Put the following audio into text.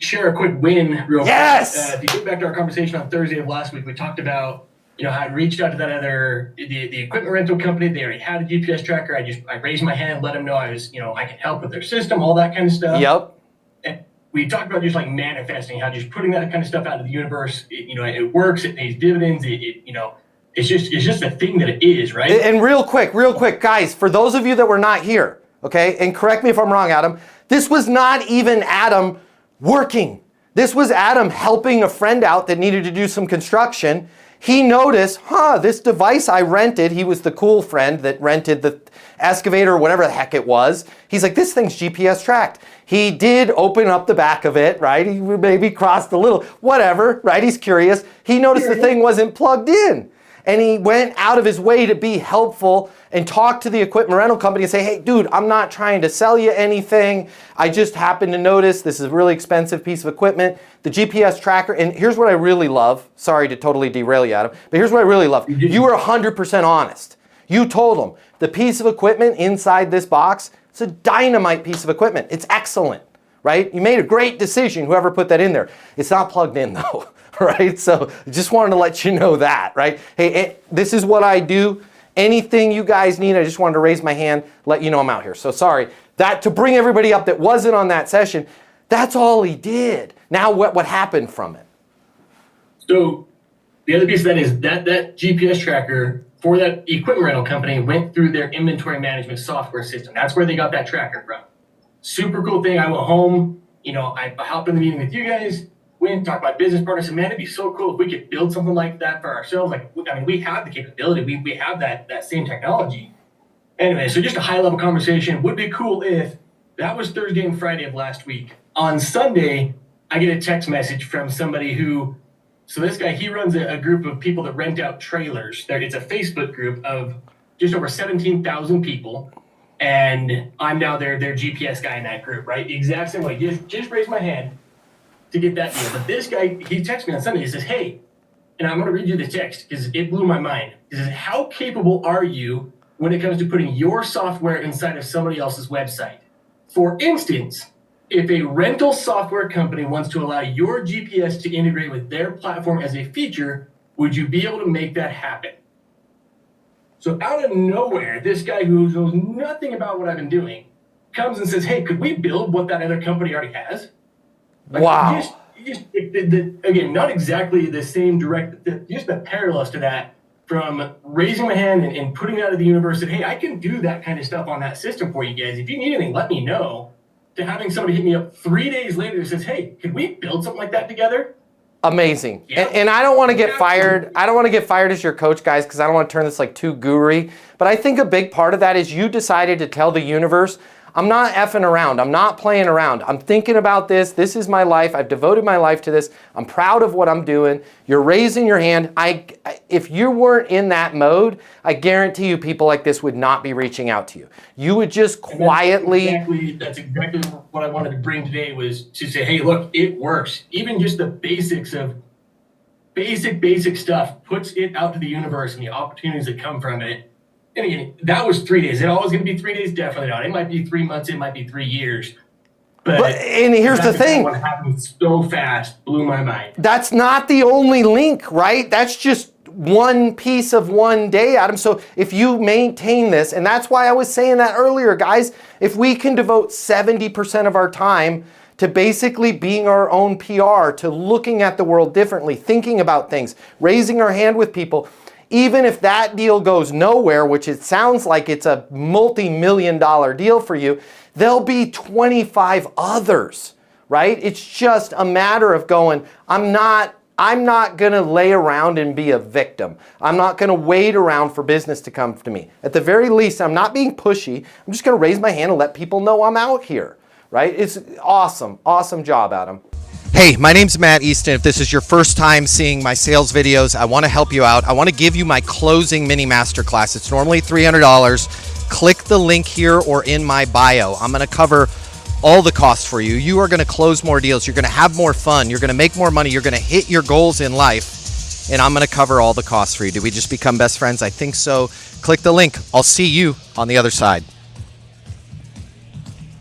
share a quick win real yes. quick. If you get back to our conversation on Thursday of last week, we talked about, how I reached out to that the equipment rental company. They already had a GPS tracker. I raised my hand, let them know I was, I could help with their system, all that kind of stuff. Yep. And we talked about just like manifesting, how just putting that kind of stuff out of the universe, it works, it pays dividends, it's just a thing that it is, right? And real quick, guys, for those of you that were not here, okay, and correct me if I'm wrong, Adam, this was not even Adam working. This was Adam helping a friend out that needed to do some construction. He noticed, this device I rented, he was the cool friend that rented the excavator or whatever the heck it was. He's like, this thing's GPS tracked. He did open up the back of it, right? He maybe crossed a little, whatever, right? He's curious. He noticed the thing wasn't plugged in. And he went out of his way to be helpful and talk to the equipment rental company and say, hey, dude, I'm not trying to sell you anything. I just happened to notice this is a really expensive piece of equipment. The GPS tracker, and here's what I really love. Sorry to totally derail you, Adam, but here's what I really love. You were 100% honest. You told them the piece of equipment inside this box, it's a dynamite piece of equipment. It's excellent, right? You made a great decision, whoever put that in there. It's not plugged in though. Right? So just wanted to let you know that, right? Hey, this is what I do. Anything you guys need, I just wanted to raise my hand, let you know I'm out here. So sorry. That to bring everybody up that wasn't on that session, that's all he did. Now what happened from it? So the other piece of that is that GPS tracker for that equipment rental company went through their inventory management software system. That's where they got that tracker from. Super cool thing. I went home, I hopped in the meeting with you guys. We didn't talk about business partners, and man, it'd be so cool if we could build something like that for ourselves. We have the capability. We have that same technology. Anyway, so just a high-level conversation. Would be cool if that was Thursday and Friday of last week. On Sunday, I get a text message from somebody so this guy, he runs a group of people that rent out trailers. It's a Facebook group of just over 17,000 people, and I'm now their GPS guy in that group, right? The exact same way. Just raise my hand to get that deal. But this guy, he texts me on Sunday. He says, hey, and I'm going to read you the text because it blew my mind. He says, how capable are you when it comes to putting your software inside of somebody else's website? For instance, if a rental software company wants to allow your GPS to integrate with their platform as a feature, would you be able to make that happen? So out of nowhere, this guy who knows nothing about what I've been doing comes and says, hey, could we build what that other company already has? Wow. Again, not exactly the same just the parallels to that, from raising my hand and putting it out of the universe that, hey, I can do that kind of stuff on that system for you guys. If you need anything, let me know. To having somebody hit me up 3 days later that says, hey, could we build something like that together? Amazing. Yeah. And I don't want to get fired. I don't want to get fired as your coach, guys, because I don't want to turn this like too guru-y. But I think a big part of that is you decided to tell the universe, I'm not effing around. I'm not playing around. I'm thinking about this. This is my life. I've devoted my life to this. I'm proud of what I'm doing. You're raising your hand. If you weren't in that mode, I guarantee you people like this would not be reaching out to you. You would just quietly. That's exactly what I wanted to bring today, was to say, hey, look, it works. Even just the basics of basic stuff puts it out to the universe and the opportunities that come from it. And again, that was 3 days. Is it always going to be 3 days? Definitely not. It might be 3 months. It might be 3 years. And here's the thing. What happened so fast blew my mind. That's not the only link, right? That's just one piece of one day, Adam. So if you maintain this, and that's why I was saying that earlier, guys, if we can devote 70% of our time to basically being our own PR, to looking at the world differently, thinking about things, raising our hand with people, even if that deal goes nowhere, which it sounds like it's a multi-million-dollar deal for you, there'll be 25 others, right? It's just a matter of going, I'm not going to lay around and be a victim. I'm not going to wait around for business to come to me. At the very least, I'm not being pushy. I'm just going to raise my hand and let people know I'm out here, right? It's awesome. Awesome job, Adam. Hey, my name's Matt Easton. If this is your first time seeing my sales videos, I want to help you out. I want to give you my closing mini masterclass. It's normally $300. Click the link here or in my bio. I'm going to cover all the costs for you. You are going to close more deals. You're going to have more fun. You're going to make more money. You're going to hit your goals in life. And I'm going to cover all the costs for you. Did we just become best friends? I think so. Click the link. I'll see you on the other side.